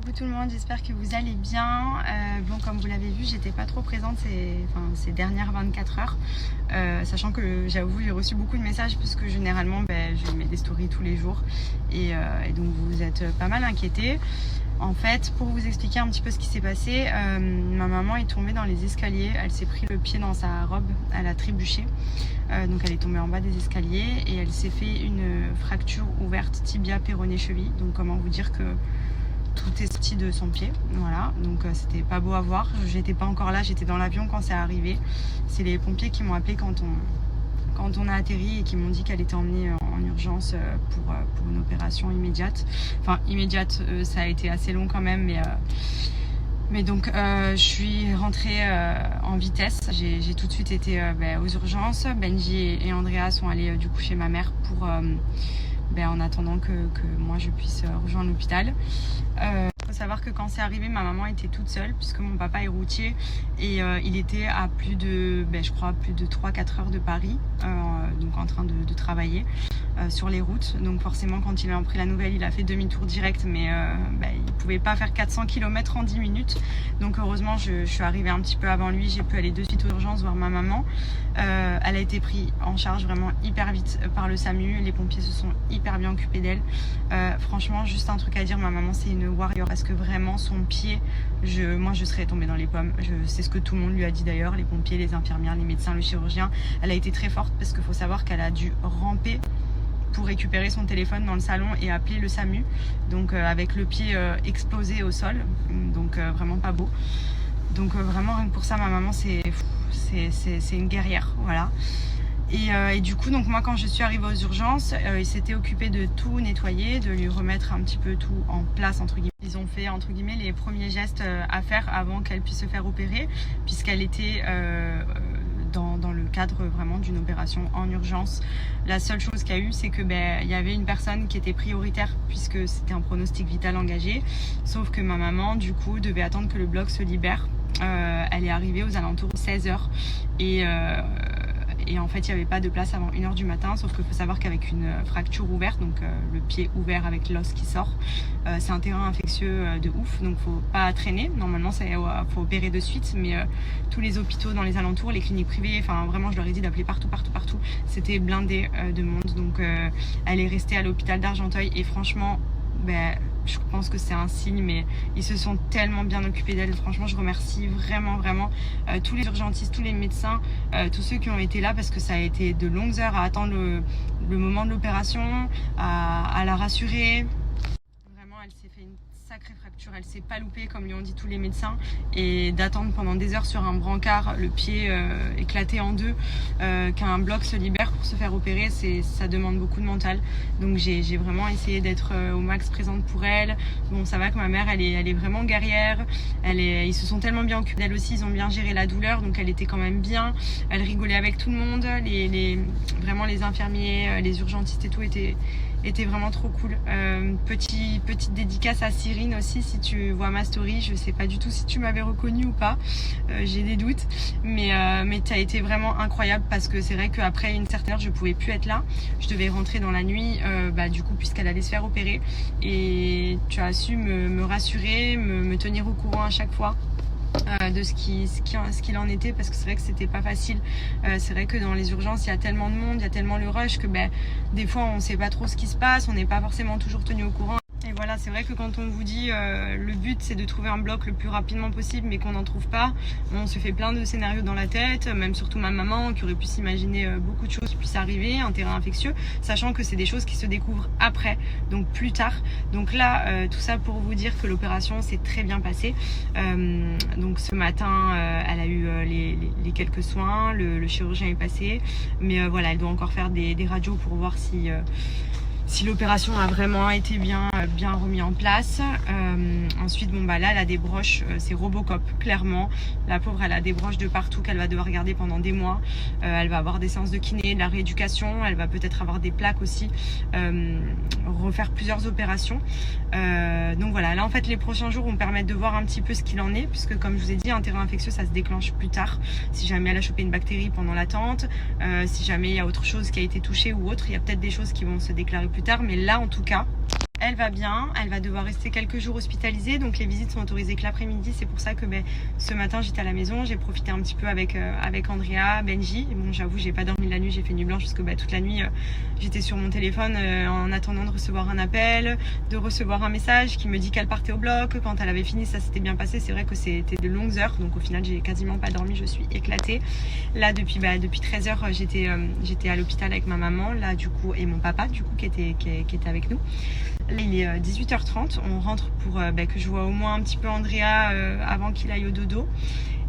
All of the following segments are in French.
Coucou tout le monde, j'espère que vous allez bien. Bon, comme vous l'avez vu, j'étais pas trop présente ces dernières 24 heures, sachant que j'avoue j'ai reçu beaucoup de messages puisque généralement je mets des stories tous les jours et donc vous êtes pas mal inquiétés. En fait, pour vous expliquer un petit peu ce qui s'est passé, ma maman est tombée dans les escaliers, elle s'est pris le pied dans sa robe, elle a trébuché, donc elle est tombée en bas des escaliers et elle s'est fait une fracture ouverte tibia péroné cheville. Donc comment vous dire que tout est sorti de son pied, voilà, donc c'était pas beau à voir. J'étais pas encore là, j'étais dans l'avion quand c'est arrivé. C'est les pompiers qui m'ont appelé quand on a atterri et qui m'ont dit qu'elle était emmenée en urgence pour une opération immédiate. Enfin immédiate, ça a été assez long quand même, mais donc je suis rentrée en vitesse. J'ai tout de suite été aux urgences. Benji et Andrea sont allés du coup chez ma mère pour en attendant que moi je puisse rejoindre l'hôpital. Faut savoir que quand c'est arrivé, ma maman était toute seule puisque mon papa est routier et il était à plus de 3-4 heures de Paris, donc en train de travailler sur les routes. Donc forcément quand il a appris la nouvelle, il a fait demi-tour direct, mais il pouvait pas faire 400 km en 10 minutes. Donc heureusement je suis arrivée un petit peu avant lui, j'ai pu aller de suite aux urgences voir ma maman. Elle a été prise en charge vraiment hyper vite par le SAMU, les pompiers se sont hyper bien occupés d'elle. Franchement, juste un truc à dire, ma maman c'est une warrior parce que vraiment son pied, moi je serais tombée dans les pommes. C'est ce que tout le monde lui a dit d'ailleurs, les pompiers, les infirmières, les médecins, le chirurgien. Elle a été très forte parce qu'il faut savoir qu'elle a dû ramper pour récupérer son téléphone dans le salon et appeler le SAMU, donc avec le pied explosé au sol, donc vraiment pas beau. Donc vraiment rien que pour ça, ma maman c'est une guerrière, voilà. Et du coup, donc moi quand je suis arrivée aux urgences, ils s'étaient occupés de tout nettoyer, de lui remettre un petit peu tout en place entre guillemets. Ils ont fait entre guillemets les premiers gestes à faire avant qu'elle puisse se faire opérer, puisqu'elle était dans le cadre vraiment d'une opération en urgence. La seule chose qu'il y a eu, c'est que il y avait une personne qui était prioritaire puisque c'était un pronostic vital engagé, sauf que ma maman du coup devait attendre que le bloc se libère. Elle est arrivée aux alentours de 16h et en fait il n'y avait pas de place avant 1h du matin, sauf qu'il faut savoir qu'avec une fracture ouverte, donc le pied ouvert avec l'os qui sort, c'est un terrain infectieux de ouf, donc faut pas traîner. Normalement faut opérer de suite, mais tous les hôpitaux dans les alentours, les cliniques privées, enfin vraiment je leur ai dit d'appeler partout, c'était blindé de monde. Donc elle est restée à l'hôpital d'Argenteuil et franchement je pense que c'est un signe, mais ils se sont tellement bien occupés d'elle. Franchement, je remercie vraiment tous les urgentistes, tous les médecins, tous ceux qui ont été là, parce que ça a été de longues heures à attendre le moment de l'opération, à la rassurer. Vraiment, elle s'est fait une sacrée fracture, elle s'est pas loupée comme lui ont dit tous les médecins, et d'attendre pendant des heures sur un brancard, le pied éclaté en deux, qu'un bloc se libère pour se faire opérer, ça demande beaucoup de mental. Donc j'ai vraiment essayé d'être au max présente pour elle. Bon, ça va que ma mère elle est vraiment guerrière, ils se sont tellement bien occupés d'elle aussi, ils ont bien géré la douleur, donc elle était quand même bien, elle rigolait avec tout le monde, vraiment les infirmiers, les urgentistes et tout était vraiment trop cool. Petite dédicace à Cyrine aussi, si tu vois ma story, je sais pas du tout si tu m'avais reconnue ou pas, j'ai des doutes, mais tu as été vraiment incroyable, parce que c'est vrai qu'après une certaine heure je pouvais plus être là, je devais rentrer dans la nuit du coup puisqu'elle allait se faire opérer, et tu as su me rassurer, me tenir au courant à chaque fois de ce qu'il en était, parce que c'est vrai que c'était pas facile. C'est vrai que dans les urgences il y a tellement de monde, il y a tellement le rush que des fois on sait pas trop ce qui se passe, on n'est pas forcément toujours tenu au courant. Et voilà, c'est vrai que quand on vous dit le but c'est de trouver un bloc le plus rapidement possible, mais qu'on n'en trouve pas, on se fait plein de scénarios dans la tête, même surtout ma maman qui aurait pu s'imaginer beaucoup de choses qui puissent arriver, un terrain infectieux, sachant que c'est des choses qui se découvrent après, donc plus tard. Donc là, tout ça pour vous dire que l'opération s'est très bien passée. Donc ce matin, elle a eu les quelques soins, le chirurgien est passé, mais voilà, elle doit encore faire des radios pour voir si l'opération a vraiment été bien remis en place. Ensuite, là, elle a des broches, c'est Robocop, clairement. La pauvre, elle a des broches de partout qu'elle va devoir garder pendant des mois. Elle va avoir des séances de kiné, de la rééducation. Elle va peut-être avoir des plaques aussi, refaire plusieurs opérations. Donc voilà, là en fait, les prochains jours vont permettre de voir un petit peu ce qu'il en est, puisque comme je vous ai dit, un terrain infectieux, ça se déclenche plus tard. Si jamais elle a chopé une bactérie pendant l'attente, si jamais il y a autre chose qui a été touchée ou autre, il y a peut-être des choses qui vont se déclarer plus tard, mais là en tout cas Elle va bien, elle va devoir rester quelques jours hospitalisée, donc les visites sont autorisées que l'après-midi. C'est pour ça que ce matin j'étais à la maison, j'ai profité un petit peu avec Andrea, Benji. Et bon, j'avoue, j'ai pas dormi la nuit, j'ai fait nuit blanche parce que toute la nuit j'étais sur mon téléphone en attendant de recevoir un appel, de recevoir un message qui me dit qu'elle partait au bloc. Quand elle avait fini, ça s'était bien passé. C'est vrai que c'était de longues heures, donc au final j'ai quasiment pas dormi, je suis éclatée. Là depuis 13 heures j'étais à l'hôpital avec ma maman, là du coup, et mon papa du coup qui était avec nous. Là, il est 18h30, on rentre pour que je vois au moins un petit peu Andrea avant qu'il aille au dodo.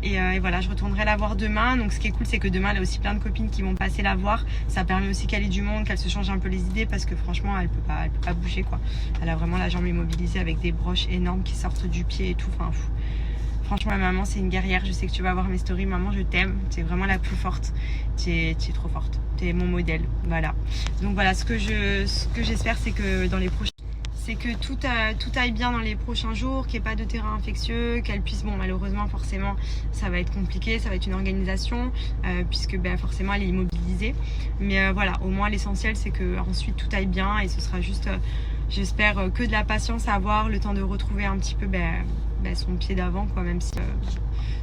Et voilà, je retournerai la voir demain. Donc ce qui est cool, c'est que demain, elle a aussi plein de copines qui vont passer la voir. Ça permet aussi qu'elle ait du monde, qu'elle se change un peu les idées parce que franchement, elle peut pas bouger quoi. Elle a vraiment la jambe immobilisée avec des broches énormes qui sortent du pied et tout. Enfin, fou. Franchement, ma maman, c'est une guerrière. Je sais que tu vas voir mes stories. Maman, je t'aime. Tu es vraiment la plus forte. Tu es trop forte. Tu es mon modèle. Voilà. Donc voilà, ce que j'espère, c'est que dans les prochains... C'est que tout aille bien dans les prochains jours, qu'il n'y ait pas de terrain infectieux, qu'elle puisse, malheureusement, forcément, ça va être compliqué, ça va être une organisation, puisque forcément, elle est immobilisée. Mais voilà, au moins, l'essentiel, c'est qu'ensuite, tout aille bien et ce sera juste, j'espère, que de la patience à avoir, le temps de retrouver un petit peu son pied d'avant, quoi, même si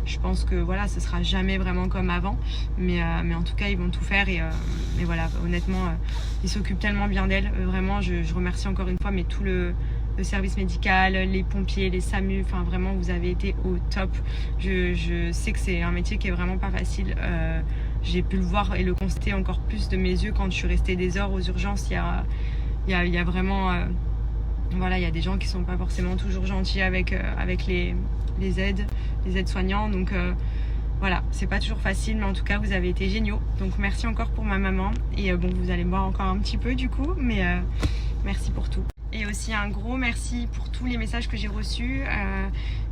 je pense que voilà, ce sera jamais vraiment comme avant, mais en tout cas ils vont tout faire et voilà, honnêtement ils s'occupent tellement bien d'elle, vraiment je remercie encore une fois mais tout le service médical, les pompiers, les SAMU, enfin vraiment vous avez été au top. Je sais que c'est un métier qui est vraiment pas facile, j'ai pu le voir et le constater encore plus de mes yeux quand je suis restée des heures aux urgences. Il y a vraiment voilà, il y a des gens qui sont pas forcément toujours gentils avec les aides-soignants, donc voilà, c'est pas toujours facile, mais en tout cas vous avez été géniaux, donc merci encore pour ma maman et vous allez me voir encore un petit peu du coup, mais merci pour tout. Et aussi un gros merci pour tous les messages que j'ai reçus,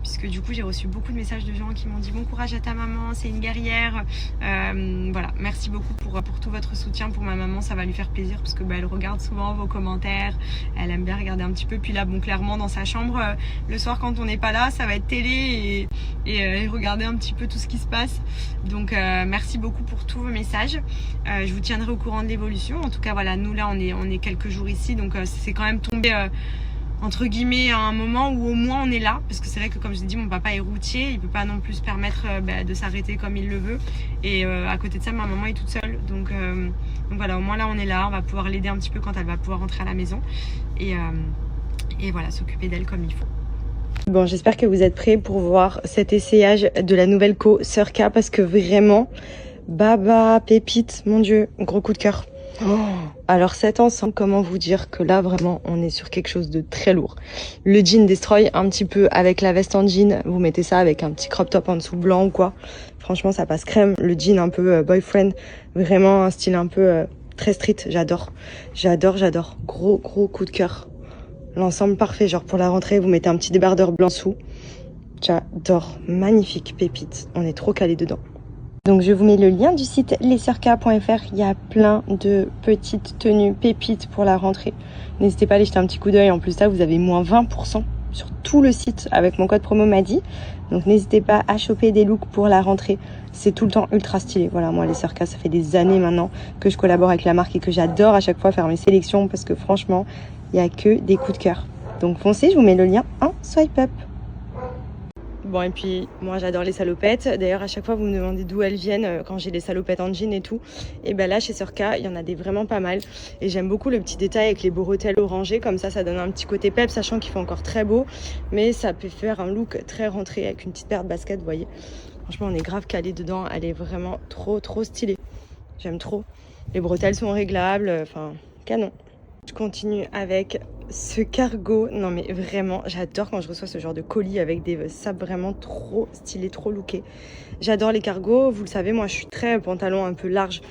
puisque du coup j'ai reçu beaucoup de messages de gens qui m'ont dit bon courage à ta maman, c'est une guerrière. Voilà, merci beaucoup pour tout votre soutien pour ma maman, ça va lui faire plaisir parce que elle regarde souvent vos commentaires, elle aime bien regarder un petit peu, puis là clairement dans sa chambre, le soir quand on n'est pas là, ça va être télé et regarder un petit peu tout ce qui se passe. Donc merci beaucoup pour tous vos messages, je vous tiendrai au courant de l'évolution. En tout cas voilà, nous là on est quelques jours ici, donc c'est quand même tombé entre guillemets à un moment où au moins on est là, parce que c'est vrai que comme je l'ai dit, mon papa est routier, il peut pas non plus se permettre de s'arrêter comme il le veut, et à côté de ça ma maman est toute seule, donc voilà, au moins là on est là, on va pouvoir l'aider un petit peu quand elle va pouvoir rentrer à la maison et voilà, s'occuper d'elle comme il faut. Bon, j'espère que vous êtes prêts pour voir cet essayage de la nouvelle co Sœur K, parce que vraiment baba pépite, mon dieu, gros coup de cœur. Alors cet ensemble, comment vous dire que là vraiment on est sur quelque chose de très lourd. Le jean Destroy un petit peu avec la veste en jean, vous mettez ça avec un petit crop top en dessous blanc ou quoi, franchement ça passe crème. Le jean un peu boyfriend, vraiment un style un peu très street, j'adore. Gros coup de cœur. L'ensemble parfait, genre pour la rentrée vous mettez un petit débardeur blanc sous, j'adore, magnifique pépite, on est trop calé dedans. Donc je vous mets le lien du site lessoeurs.fr, il y a plein de petites tenues pépites pour la rentrée. N'hésitez pas à aller jeter un petit coup d'œil, en plus là vous avez moins 20% sur tout le site avec mon code promo Madi. Donc n'hésitez pas à choper des looks pour la rentrée, c'est tout le temps ultra stylé. Voilà, moi les Sœurs K, ça fait des années maintenant que je collabore avec la marque et que j'adore à chaque fois faire mes sélections parce que franchement, il n'y a que des coups de cœur. Donc foncez, je vous mets le lien en swipe up. Bon, et puis moi j'adore les salopettes. D'ailleurs à chaque fois vous me demandez d'où elles viennent quand j'ai les salopettes en jean et tout. Et là chez Sœur K il y en a des vraiment pas mal. Et j'aime beaucoup le petit détail avec les beaux bretelles orangées. Comme ça donne un petit côté pep, sachant qu'il fait encore très beau. Mais ça peut faire un look très rentré avec une petite paire de baskets, vous voyez. Franchement on est grave calé dedans. Elle est vraiment trop stylée. J'aime trop. Les bretelles sont réglables. Enfin, canon. Je continue avec ce cargo. Non mais vraiment, j'adore quand je reçois ce genre de colis avec des sapes vraiment trop stylés, trop lookés. J'adore les cargos. Vous le savez, moi je suis très pantalon un peu large,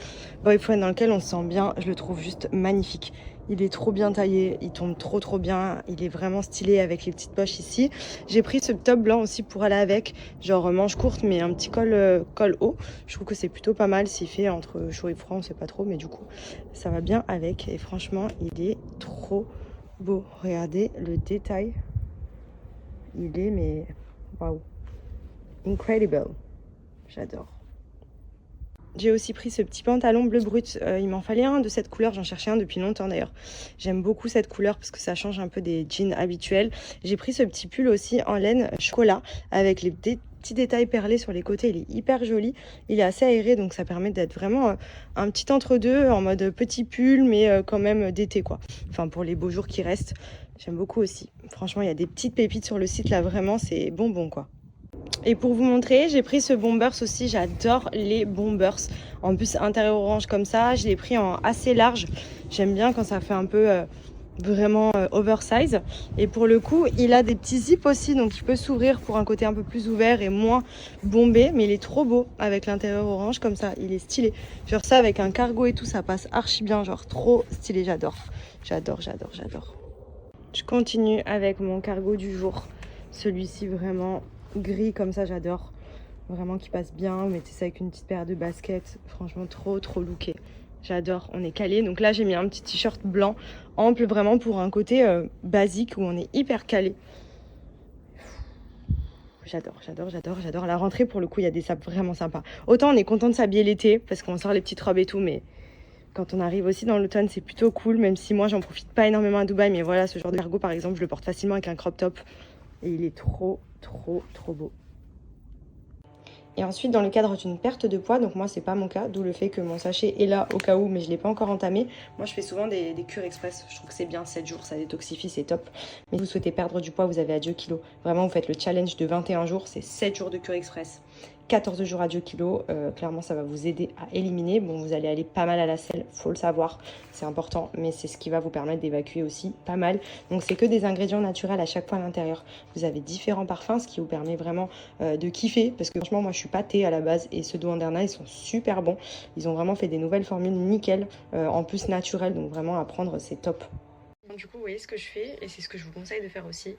boyfriend, dans lequel on se sent bien. Je le trouve juste magnifique. Il est trop bien taillé, il tombe trop bien. Il est vraiment stylé avec les petites poches ici. J'ai pris ce top blanc aussi pour aller avec, genre manche courte mais un petit col haut. Je trouve que c'est plutôt pas mal, s'il fait entre chaud et froid, on sait pas trop, mais du coup ça va bien avec. Et franchement il est trop beau. Regardez le détail, il est mais waouh, incredible, j'adore. J'ai aussi pris ce petit pantalon bleu brut. Il m'en fallait un de cette couleur. J'en cherchais un depuis longtemps d'ailleurs. J'aime beaucoup cette couleur parce que ça change un peu des jeans habituels. J'ai pris ce petit pull aussi en laine chocolat avec les petits détails perlés sur les côtés. Il est hyper joli. Il est assez aéré donc ça permet d'être vraiment un petit entre-deux en mode petit pull mais quand même d'été quoi. Enfin pour les beaux jours qui restent. J'aime beaucoup aussi. Franchement, il y a des petites pépites sur le site là. Vraiment, c'est bonbon quoi. Et pour vous montrer, j'ai pris ce Bombers aussi, j'adore les Bombers. En plus, intérieur orange comme ça, je l'ai pris en assez large. J'aime bien quand ça fait un peu vraiment oversize. Et pour le coup, il a des petits zips aussi, donc il peut s'ouvrir pour un côté un peu plus ouvert et moins bombé. Mais il est trop beau avec l'intérieur orange comme ça, il est stylé. Genre ça avec un cargo et tout, ça passe archi bien, genre trop stylé, j'adore. J'adore. Je continue avec mon cargo du jour. Celui-ci vraiment gris comme ça, j'adore. Vraiment qui passe bien. Vous mettez ça avec une petite paire de baskets. Franchement, trop looké. J'adore. On est calé. Donc là, j'ai mis un petit t-shirt blanc ample vraiment pour un côté basique où on est hyper calé. J'adore. La rentrée, pour le coup, il y a des sapes vraiment sympas. Autant on est content de s'habiller l'été parce qu'on sort les petites robes et tout, mais quand on arrive aussi dans l'automne, c'est plutôt cool. Même si moi, j'en profite pas énormément à Dubaï, mais voilà, ce genre de cargo, par exemple, je le porte facilement avec un crop top. Et il est trop beau. Et ensuite, dans le cadre d'une perte de poids, donc moi, c'est pas mon cas, d'où le fait que mon sachet est là au cas où, mais je l'ai pas encore entamé. Moi, je fais souvent des cures express. Je trouve que c'est bien, 7 jours, ça détoxifie, c'est top. Mais si vous souhaitez perdre du poids, vous avez Adieu Kilo. Vraiment, vous faites le challenge de 21 jours, c'est 7 jours de cure express. 14 jours Adieu Kilo, clairement ça va vous aider à éliminer. Bon, vous allez aller pas mal à la selle, faut le savoir, c'est important, mais c'est ce qui va vous permettre d'évacuer aussi pas mal. Donc c'est que des ingrédients naturels à chaque fois à l'intérieur. Vous avez différents parfums, ce qui vous permet vraiment de kiffer, parce que franchement moi je suis pas thé à la base et ceux d'Wanderna ils sont super bons. Ils ont vraiment fait des nouvelles formules nickel, en plus naturelles, donc vraiment à prendre c'est top. Du coup, vous voyez ce que je fais et c'est ce que je vous conseille de faire aussi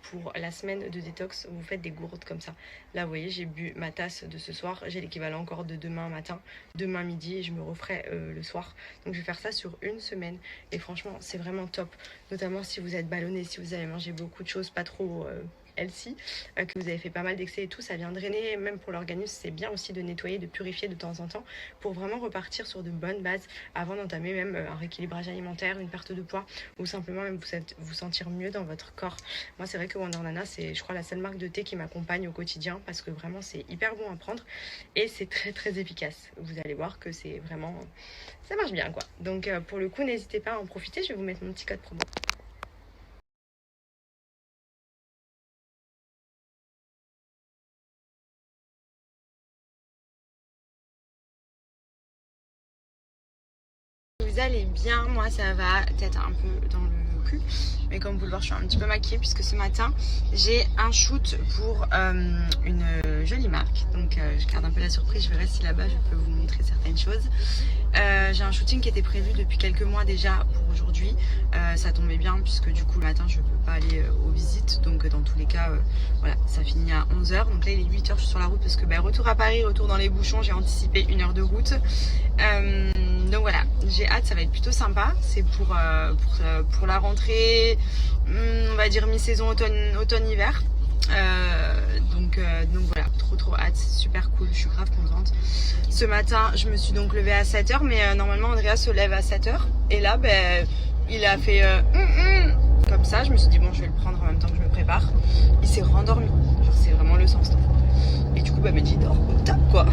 pour la semaine de détox. Vous faites des gourdes comme ça. Là, vous voyez, j'ai bu ma tasse de ce soir. J'ai l'équivalent encore de demain matin, demain midi et je me referai le soir. Donc, je vais faire ça sur une semaine et franchement, c'est vraiment top. Notamment si vous êtes ballonné, si vous avez mangé beaucoup de choses pas trop healthy, que vous avez fait pas mal d'excès et tout, ça vient drainer. Même pour l'organisme, c'est bien aussi de nettoyer, de purifier de temps en temps pour vraiment repartir sur de bonnes bases avant d'entamer même un rééquilibrage alimentaire, une perte de poids ou simplement même vous sentir mieux dans votre corps. Moi, c'est vrai que Wanderna, c'est je crois la seule marque de thé qui m'accompagne au quotidien parce que vraiment c'est hyper bon à prendre et c'est très efficace. Vous allez voir que c'est vraiment, ça marche bien quoi. Donc pour le coup, n'hésitez pas à en profiter. Je vais vous mettre mon petit code promo. Vous allez bien, moi ça va, peut-être un peu dans le cul, mais comme vous le voyez je suis un petit peu maquillée puisque ce matin j'ai un shoot pour une jolie marque, donc je garde un peu la surprise, je verrai si là-bas je peux vous montrer certaines choses. J'ai un shooting qui était prévu depuis quelques mois déjà pour aujourd'hui, ça tombait bien puisque du coup le matin je peux pas aller aux visites, donc dans tous les cas voilà, ça finit à 11h, donc là il est 8h, je suis sur la route parce que retour à Paris, retour dans les bouchons, j'ai anticipé 1 heure de route. Donc voilà, j'ai hâte, ça va être plutôt sympa. C'est pour la rentrée, on va dire mi-saison automne-hiver. Donc voilà, trop hâte, c'est super cool, je suis grave contente. Ce matin, je me suis donc levée à 7h, mais normalement Andrea se lève à 7h. Et là, il a fait comme ça, je me suis dit bon, je vais le prendre en même temps que je me prépare. Il s'est rendormi, genre c'est vraiment le sens. Et du coup, il m'a dit dors, top quoi.